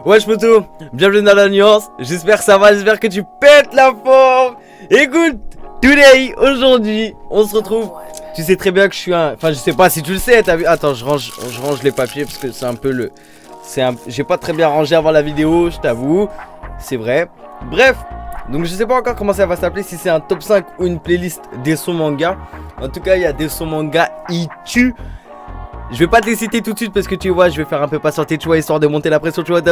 Wesh poto, bienvenue dans la nuance, j'espère que ça va, j'espère que tu pètes la forme. Écoute, aujourd'hui, on se retrouve. Tu sais très bien que je suis un... Enfin je sais pas si tu le sais, t'as vu. Attends, je range les papiers parce que c'est un peu le... J'ai pas très bien rangé avant la vidéo, je t'avoue. C'est vrai. Bref, donc je sais pas encore comment ça va s'appeler, si c'est un top 5 ou une playlist des sons manga. En tout cas, il y a des sons manga, ils tuent. Je vais pas te les citer tout de suite parce que tu vois, je vais faire un peu patienter, tu vois, histoire de monter la pression, tu vois. En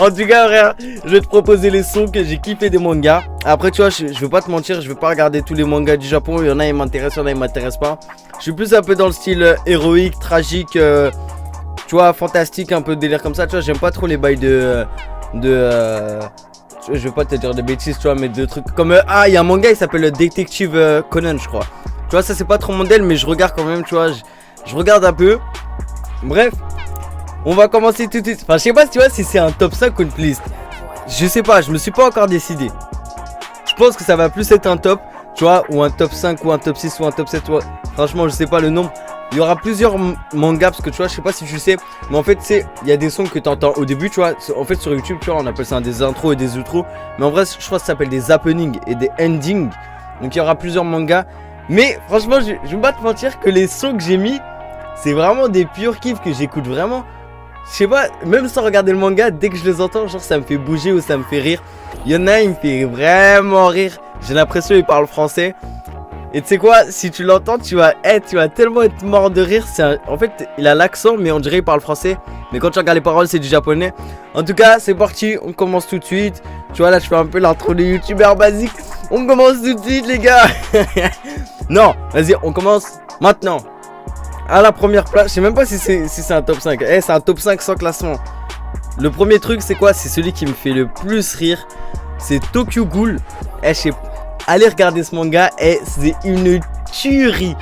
tout cas, frère, je vais te proposer les sons que j'ai kiffé des mangas. Après, tu vois, je vais pas te mentir, je vais pas regarder tous les mangas du Japon. Il y en a, ils m'intéressent, il y en a, ils m'intéressent pas. Je suis plus un peu dans le style héroïque, tragique, tu vois, fantastique, un peu délire comme ça. Tu vois, j'aime pas trop les bails je vais pas te dire de bêtises, tu vois, mais de trucs comme... il y a un manga, il s'appelle Detective Conan, je crois. Tu vois, ça c'est pas trop mon modèle, mais je regarde quand même, tu vois, je regarde un peu. Bref, on va commencer tout de suite. Enfin, je sais pas si tu vois si c'est un top 5 ou une playlist. Je sais pas, je me suis pas encore décidé. Je pense que ça va plus être un top, tu vois, ou un top 5, ou un top 6, ou un top 7, tu vois. Franchement, je sais pas le nombre. Il y aura plusieurs mangas, parce que tu vois, je sais pas si tu sais, mais en fait, c'est, il y a des sons que tu entends au début, tu vois. En fait, sur YouTube, tu vois, on appelle ça des intros et des outros. Mais en vrai, je crois que ça s'appelle des happenings et des endings. Donc, il y aura plusieurs mangas. Mais franchement, je vais pas te mentir que les sons que j'ai mis, c'est vraiment des purs kiffs que j'écoute vraiment. Je sais pas, même sans regarder le manga, dès que je les entends, genre ça me fait bouger ou ça me fait rire. Il y en a, il me fait vraiment rire. J'ai l'impression qu'il parle français. Et tu sais quoi, si tu l'entends, tu vas tellement être mort de rire. En fait, il a l'accent, mais on dirait qu'il parle français. Mais quand tu regardes les paroles, c'est du japonais. En tout cas, c'est parti, on commence tout de suite. Tu vois, là, je fais un peu l'intro des youtubeurs basiques. On commence tout de suite, les gars. Non, vas-y, on commence maintenant. À la première place, je sais même pas si c'est un top 5. C'est un top 5 sans classement. Le premier truc, c'est quoi? C'est celui qui me fait le plus rire. C'est Tokyo Ghoul. Je sais pas. Allez regarder ce manga, c'est une tuerie.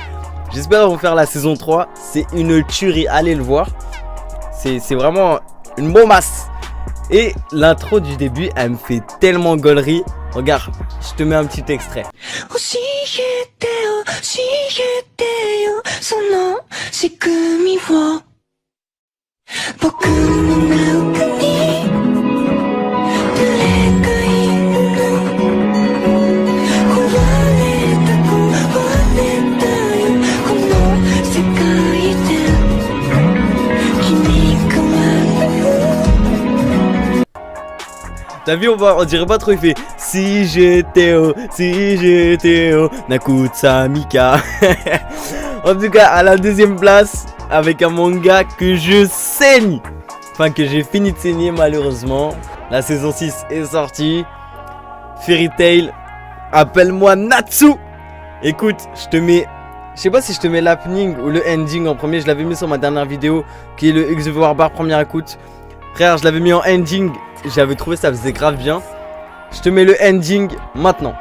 J'espère qu'ils vont faire la saison 3. C'est une tuerie, allez le voir. C'est vraiment une bombasse. Et l'intro du début, elle me fait tellement gaulerie. Regarde, je te mets un petit extrait. T'as vu, on dirait pas trop, il fait si j'étais Nakutsa Mika. En tout cas, à la deuxième place, avec un manga que je saigne. Enfin, que j'ai fini de saigner malheureusement. La saison 6 est sortie. Fairy Tail, appelle-moi Natsu. Écoute, je sais pas si je te mets l'opening ou le ending en premier. Je l'avais mis sur ma dernière vidéo, qui est le Executive Bar première écoute. Frère, je l'avais mis en ending. J'avais trouvé ça faisait grave bien. Je te mets le ending maintenant.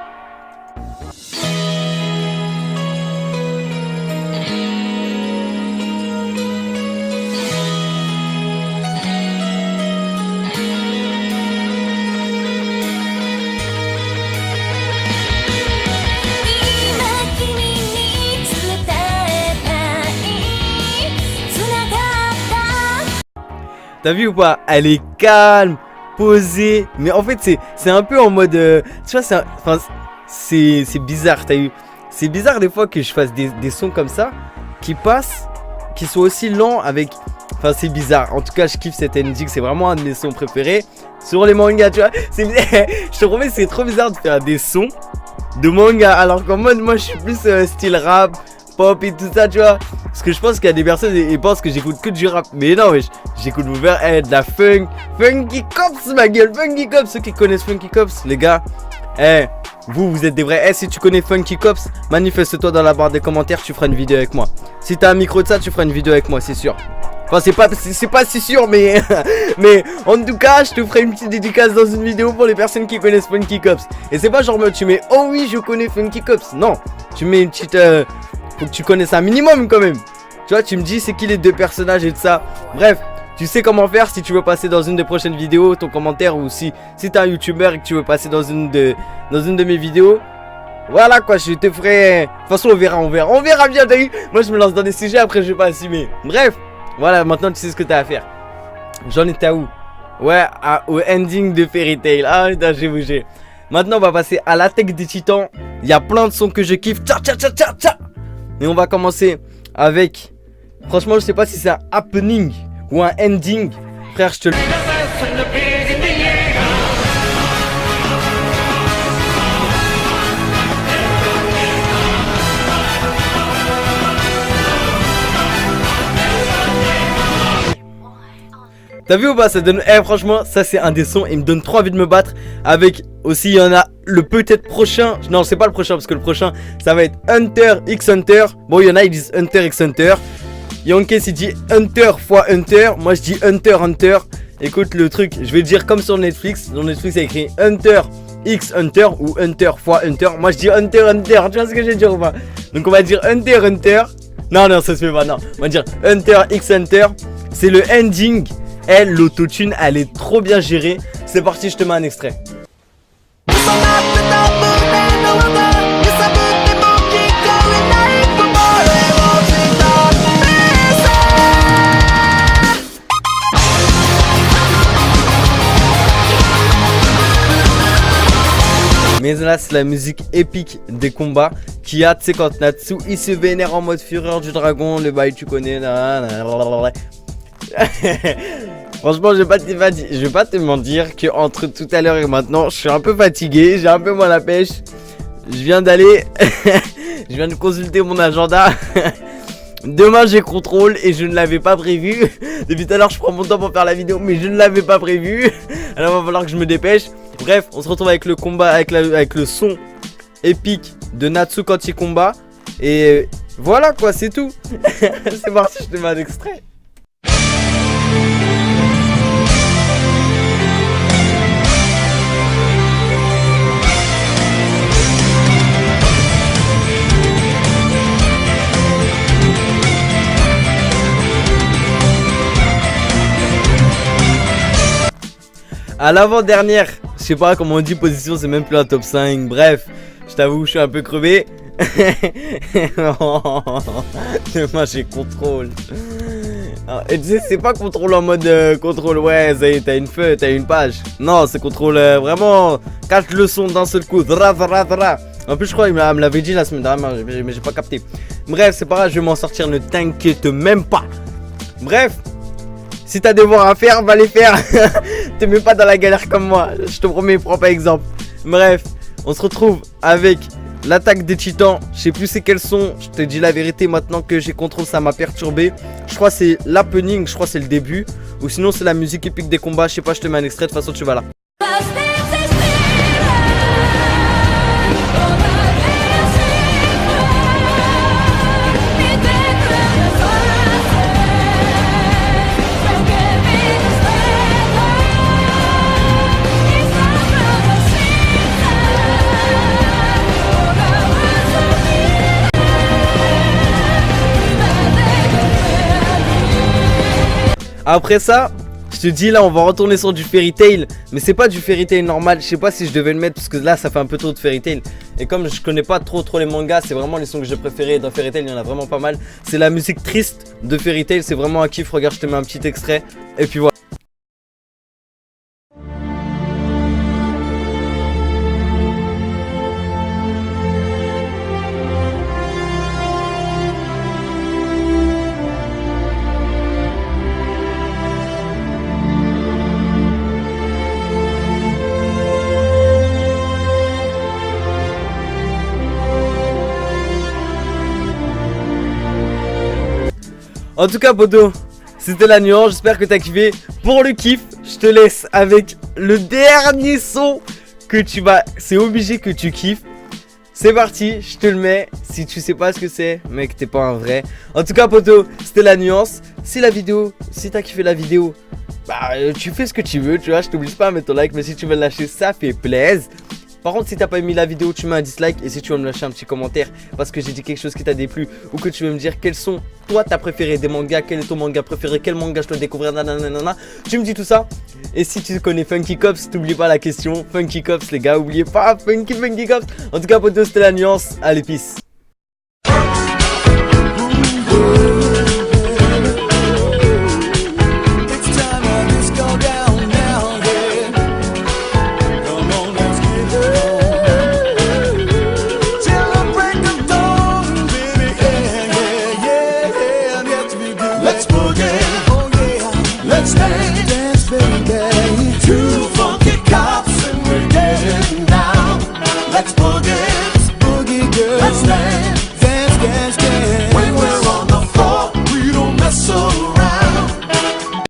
T'as vu ou pas? Elle est calme, posée. Mais en fait, c'est un peu en mode... tu vois, c'est bizarre, t'as vu? C'est bizarre des fois que je fasse des sons comme ça, qui passent, qui sont aussi lents avec... Enfin, c'est bizarre. En tout cas, je kiffe cet ending. C'est vraiment un de mes sons préférés. Sur les mangas, tu vois. Je te promets, c'est trop bizarre de faire des sons de manga. Alors qu'en mode, moi, je suis plus style rap, pop et tout ça, tu vois. Parce que je pense qu'il y a des personnes qui pensent que j'écoute que du rap. Mais non, j'écoute de la funk. Funky Cops, ma gueule. Funky Cops. Ceux qui connaissent Funky Cops, les gars. Vous êtes des vrais. Si tu connais Funky Cops, manifeste-toi dans la barre des commentaires. Tu feras une vidéo avec moi. Si t'as un micro de ça, tu feras une vidéo avec moi, c'est sûr. Enfin, c'est pas si sûr, mais mais en tout cas, je te ferai une petite dédicace dans une vidéo pour les personnes qui connaissent Funky Cops. Et c'est pas genre tu mets oh oui, je connais Funky Cops. Non, tu mets une petite faut que tu connaisses un minimum quand même. Tu vois, tu me dis c'est qui les deux personnages et tout ça. Bref, tu sais comment faire si tu veux passer dans une des prochaines vidéos, ton commentaire, ou si t'es un youtubeur et que tu veux passer dans une de mes vidéos. Voilà quoi, je te ferai... De toute façon, on verra bien, t'as vu. Moi, je me lance dans des sujets, après, je vais pas assumer. Bref, voilà, maintenant, tu sais ce que t'as à faire. J'en étais à où? Ouais, au ending de Fairy Tail. Ah putain, j'ai bougé. Maintenant, on va passer à l'attaque des titans. Il y a plein de sons que je kiffe. Tcha tcha tcha tcha tcha. Et on va commencer avec... Franchement, je sais pas si c'est un happening ou un ending. Frère, je te le... T'as vu ou pas? Ça donne... franchement, ça c'est un des sons. Il me donne trop envie de me battre. Avec aussi, il y en a le peut-être prochain. Non, c'est pas le prochain parce que le prochain, ça va être Hunter x Hunter. Bon, il y en a, ils disent Hunter x Hunter. Yankee il dit Hunter x Hunter. Moi, je dis Hunter Hunter. Écoute le truc, je vais le dire comme sur Netflix. Sur Netflix, il y a écrit Hunter x Hunter ou Hunter x Hunter. Moi, je dis Hunter Hunter. Tu vois ce que je veux dire ou pas? Donc, on va dire Hunter Hunter. Non, non, ça se fait pas. Non, on va dire Hunter x Hunter. C'est le ending. Elle, l'autotune, elle est trop bien gérée. C'est parti, je te mets un extrait. Mais là, c'est la musique épique des combats qui a, tu sais, quand Natsu il se vénère en mode fureur du dragon, le bail, tu connais. Franchement, je vais pas te mentir que entre tout à l'heure et maintenant, je suis un peu fatigué, j'ai un peu moins la pêche. Je viens d'aller, je viens de consulter mon agenda. Demain, j'ai contrôle et je ne l'avais pas prévu. Depuis tout à l'heure, je prends mon temps pour faire la vidéo, mais je ne l'avais pas prévu. Alors, il va falloir que je me dépêche. Bref, on se retrouve avec le combat, avec le son épique de Natsu quand il combat. Et voilà quoi, c'est tout. C'est parti, je te mets un extrait. À l'avant-dernière, je sais pas comment on dit position, c'est même plus un top 5. Bref, je t'avoue, je suis un peu crevé. Demain j'ai contrôle. Et tu sais, c'est pas contrôle en mode contrôle, ouais, ça y est, t'as une feuille, t'as une page. Non, c'est contrôle vraiment 4 leçons d'un seul coup. En plus, je crois qu'il me l'avait dit la semaine dernière, mais j'ai pas capté. Bref, c'est pas grave, je vais m'en sortir, ne t'inquiète même pas. Bref. Si t'as des devoirs à faire, va les faire. Te mets pas dans la galère comme moi. Je te promets, prends pas exemple. Bref, on se retrouve avec l'attaque des titans. Je sais plus c'est quels sont. Je te dis la vérité maintenant que j'ai contrôle, ça m'a perturbé. Je crois c'est l'happening, je crois c'est le début. Ou sinon c'est la musique épique des combats. Je sais pas, je te mets un extrait, de toute façon tu vas là. Après ça, je te dis là on va retourner sur du Fairy Tail. Mais c'est pas du Fairy Tail normal. Je sais pas si je devais le mettre parce que là ça fait un peu trop de Fairy Tail. Et comme je connais pas trop les mangas, c'est vraiment les sons que j'ai préférés. Dans Fairy Tail il y en a vraiment pas mal. C'est la musique triste de Fairy Tail. C'est vraiment un kiff. Regarde, je te mets un petit extrait. Et puis voilà. En tout cas, poto, c'était la nuance. J'espère que t'as kiffé. Pour le kiff, je te laisse avec le dernier son que tu vas... C'est obligé que tu kiffes. C'est parti, je te le mets. Si tu sais pas ce que c'est, mec, t'es pas un vrai. En tout cas, poto, c'était la nuance. Si t'as kiffé la vidéo, bah, tu fais ce que tu veux, tu vois. Je t'oblige pas à mettre ton like, mais si tu veux le lâcher, ça fait plaisir. Par contre, si t'as pas aimé la vidéo, tu mets un dislike. Et si tu veux me lâcher un petit commentaire parce que j'ai dit quelque chose qui t'a déplu, ou que tu veux me dire quels sont toi t'as préféré des mangas, quel est ton manga préféré, quel manga je dois découvrir, nanana, tu me dis tout ça. Et si tu connais Funky Cops, t'oublies pas la question. Funky Cops les gars, oubliez pas Funky Cops. En tout cas, potos, c'était la nuance. Allez, peace.